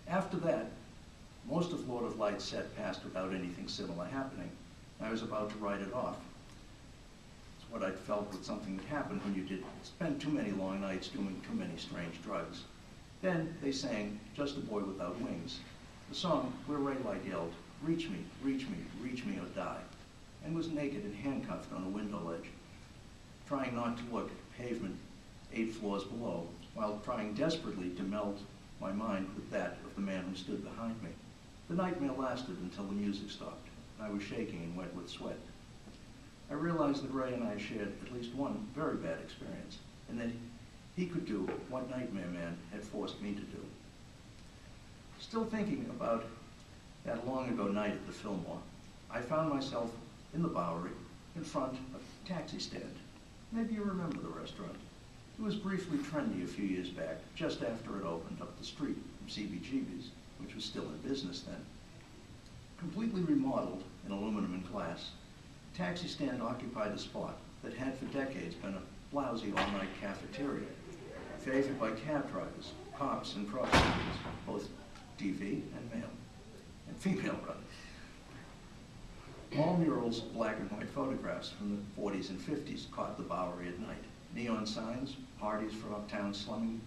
After that, most of Lord of Light set passed without anything similar happening. I was about to write it off. It's what I'd felt with something that happened when you did spend too many long nights doing too many strange drugs. Then they sang Just a Boy Without Wings, the song where Ray Light yelled, "Reach me, reach me, reach me or die," and was naked and handcuffed on a window ledge, trying not to look at pavement 8 floors below, while trying desperately to meld my mind with that of the man who stood behind me. The nightmare lasted until the music stopped, and I was shaking and wet with sweat. I realized that Ray and I shared at least one very bad experience, and that he could do what Nightmare Man had forced me to do. Still thinking about that long ago night at the Fillmore, I found myself in the Bowery, in front of a taxi stand. Maybe you remember the restaurant. It was briefly trendy a few years back, just after it opened up the street from CBGB's, which was still in business then. Completely remodeled in aluminum and glass, the taxi stand occupied a spot that had for decades been a lousy all-night cafeteria, favored by cab drivers, cops, and prostitutes, both DV and male, and female rather. All murals of black and white photographs from the 40s and 50s caught the Bowery at night. Neon signs, parties for uptown slumming,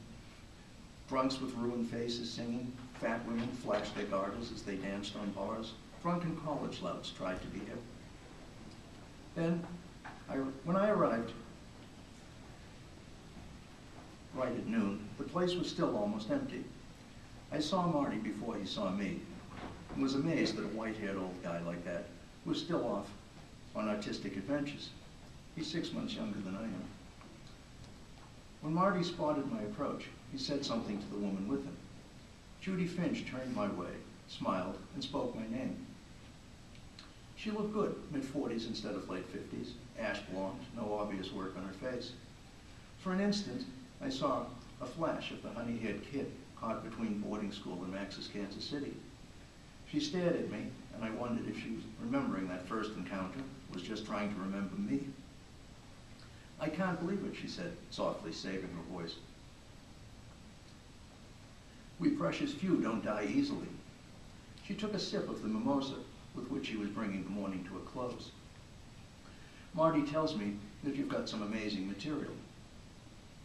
drunks with ruined faces singing, fat women flashed their garters as they danced on bars, drunken college louts tried to be hip. Then, when I arrived right at noon, the place was still almost empty. I saw Marty before he saw me, and was amazed that a white-haired old guy like that was still off on artistic adventures. He's 6 months younger than I am. When Marty spotted my approach, he said something to the woman with him. Judy Finch turned my way, smiled, and spoke my name. She looked good, mid-40s instead of late 50s, ash blonde, no obvious work on her face. For an instant, I saw a flash of the honey-haired kid caught between boarding school and Max's Kansas City. She stared at me, and I wondered if she was remembering that first encounter, was just trying to remember me. "I can't believe it," she said, softly saving her voice. "We precious few don't die easily." She took a sip of the mimosa with which she was bringing the morning to a close. "Marty tells me that you've got some amazing material."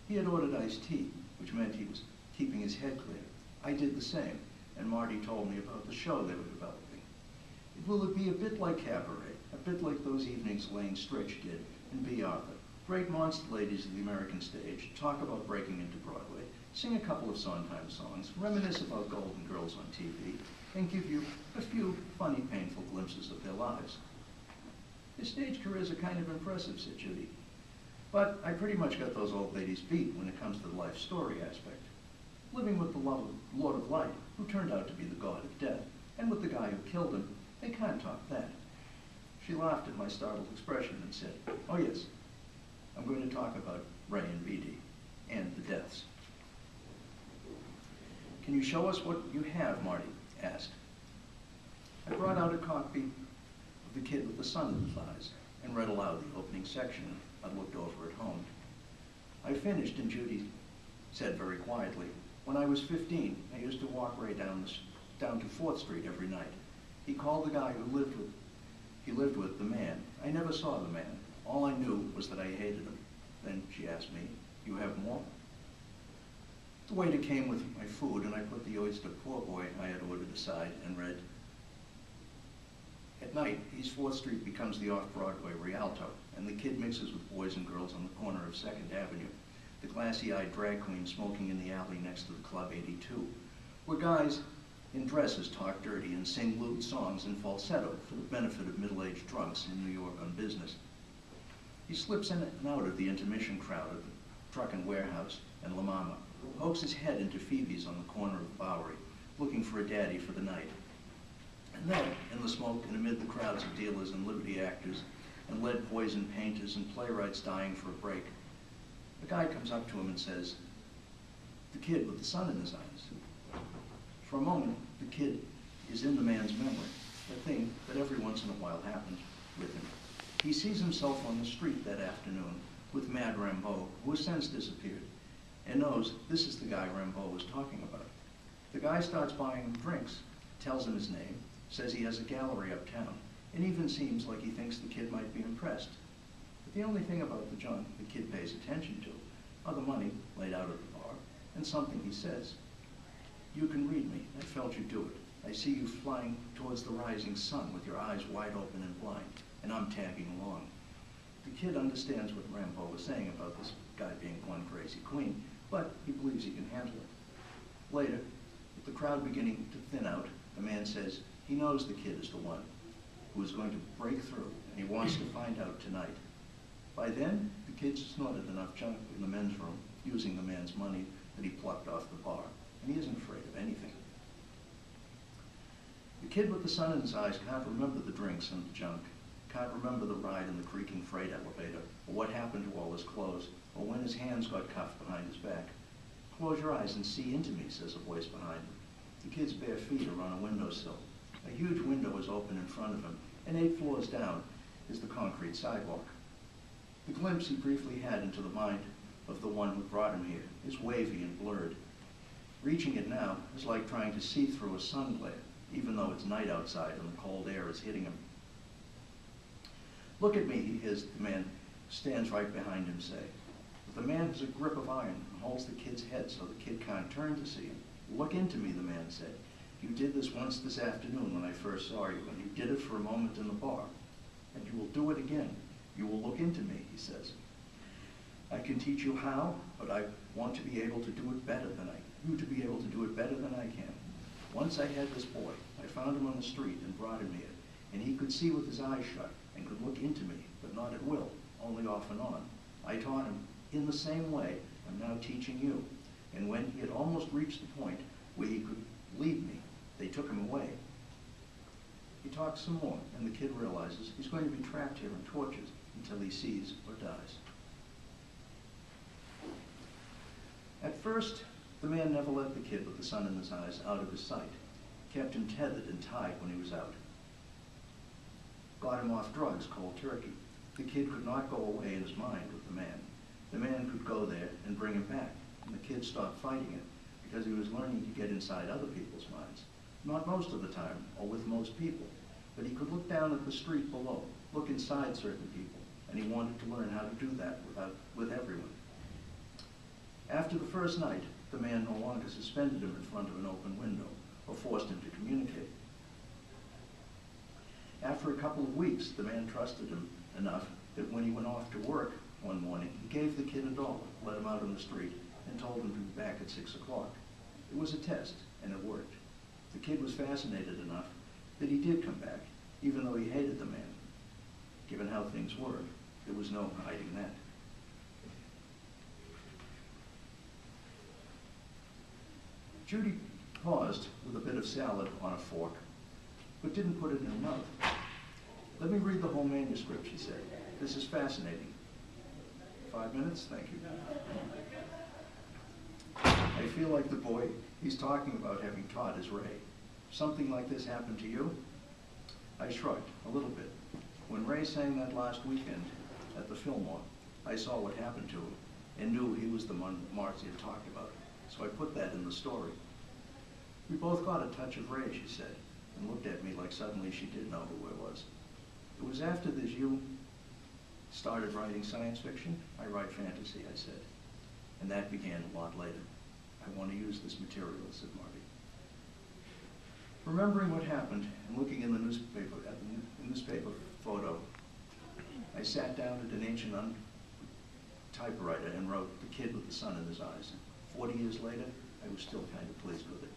He had ordered iced tea, which meant he was keeping his head clear. I did the same, and Marty told me about the show they were developing. Will it be a bit like Cabaret, a bit like those evenings Elaine Stritch did in B. Arthur? Great monster ladies of the American stage talk about breaking into Broadway, sing a couple of Sondheim songs, reminisce about Golden Girls on TV, and give you a few funny, painful glimpses of their lives. "His stage careers are kind of impressive," said Judy. "But I pretty much got those old ladies beat when it comes to the life story aspect. Living with the Lord of Light, who turned out to be the god of death, and with the guy who killed him, they can't top that." She laughed at my startled expression and said, "Oh yes, I'm going to talk about Ray and BD, and the deaths." "Can you show us what you have?" Marty asked. I brought out a copy of The Kid with the Sun in His Eyes and read aloud the opening section I'd looked over at home. I finished, and Judy said very quietly, "When I was 15, I used to walk Ray down to 4th Street every night. He called the guy he lived with the man. I never saw the man. All I knew was that I hated him." Then she asked me, "You have more?" The waiter came with my food, and I put the oyster poor boy I had ordered aside and read, "At night, East 4th Street becomes the off-Broadway Rialto, and the kid mixes with boys and girls on the corner of 2nd Avenue, the glassy-eyed drag queen smoking in the alley next to the Club 82, where guys in dresses talk dirty and sing lewd songs in falsetto for the benefit of middle-aged drunks in New York on business. He slips in and out of the intermission crowd at the Truck and Warehouse and La Mama, pokes his head into Phoebe's on the corner of the Bowery, looking for a daddy for the night. And then, in the smoke and amid the crowds of dealers and liberty actors and lead-poisoned painters and playwrights dying for a break, a guy comes up to him and says, 'The kid with the sun in his eyes.' For a moment, the kid is in the man's memory, a thing that every once in a while happens with him. He sees himself on the street that afternoon with Mad Rambeau, who has since disappeared, and knows this is the guy Rambeau was talking about. The guy starts buying him drinks, tells him his name, says he has a gallery uptown, and even seems like he thinks the kid might be impressed. But the only thing about the junk the kid pays attention to are the money laid out at the bar and something he says. "You can read me. I felt you do it. I see you flying towards the rising sun with your eyes wide open and blind, and I'm tagging along." The kid understands what Rambo was saying about this guy being one crazy queen, but he believes he can handle it. Later, with the crowd beginning to thin out, the man says he knows the kid is the one who is going to break through, and he wants to find out tonight. By then, the kid's snorted enough junk in the men's room, using the man's money that he plucked off the bar, and he isn't afraid of anything. The kid with the sun in his eyes can't remember the drinks and the junk, can't remember the ride in the creaking freight elevator, or what happened to all his clothes, or when his hands got cuffed behind his back. "Close your eyes and see into me," says a voice behind him. The kid's bare feet are on a windowsill. A huge window is open in front of him, and 8 floors down is the concrete sidewalk. The glimpse he briefly had into the mind of the one who brought him here is wavy and blurred. Reaching it now is like trying to see through a sun glare, even though it's night outside and the cold air is hitting him. "Look at me," he hears the man stands right behind him say. But the man has a grip of iron and holds the kid's head so the kid can't turn to see him. "Look into me," the man said. "You did this once this afternoon when I first saw you, and you did it for a moment in the bar. And you will do it again. You will look into me," he says. "I can teach you how, but I want to be able to do it better than you to be able to do it better than I can. Once I had this boy. I found him on the street and brought him here, and he could see with his eyes shut and could look into me, but not at will, only off and on. I taught him in the same way I'm now teaching you. And when he had almost reached the point where he could leave me, they took him away." He talks some more, and the kid realizes he's going to be trapped here and tortured until he sees or dies. At first, the man never let the kid with the sun in his eyes out of his sight, kept him tethered and tied when he was out. Got him off drugs cold turkey. The kid could not go away in his mind with the man. The man could go there and bring him back, and the kid stopped fighting it because he was learning to get inside other people's minds. Not most of the time, or with most people, but he could look down at the street below, look inside certain people, and he wanted to learn how to do that with everyone. After the first night, the man no longer suspended him in front of an open window or forced him to communicate. After a couple of weeks, the man trusted him enough that when he went off to work one morning, he gave the kid $1, let him out on the street, and told him to be back at 6 o'clock. It was a test, and it worked. The kid was fascinated enough that he did come back, even though he hated the man. Given how things were, there was no hiding that. Judy paused with a bit of salad on a fork, but didn't put it in her mouth. "Let me read the whole manuscript," she said. "This is fascinating." 5 minutes? Thank you. "I feel like the boy he's talking about having taught is Ray. Something like this happened to you?" I shrugged a little bit. When Ray sang that last weekend at the Fillmore, I saw what happened to him and knew he was the one Marcy had talked about, so I put that in the story. "We both got a touch of Ray," she said, and looked at me like suddenly she did know who I was. "It was after this you started writing science fiction?" "I write fantasy," I said. "And that began a lot later. I want to use this material," said Marty. Remembering what happened and looking in the newspaper at the newspaper photo, I sat down at an ancient typewriter and wrote "The Kid with the Sun in His Eyes." 40 years later, I was still kind of pleased with it.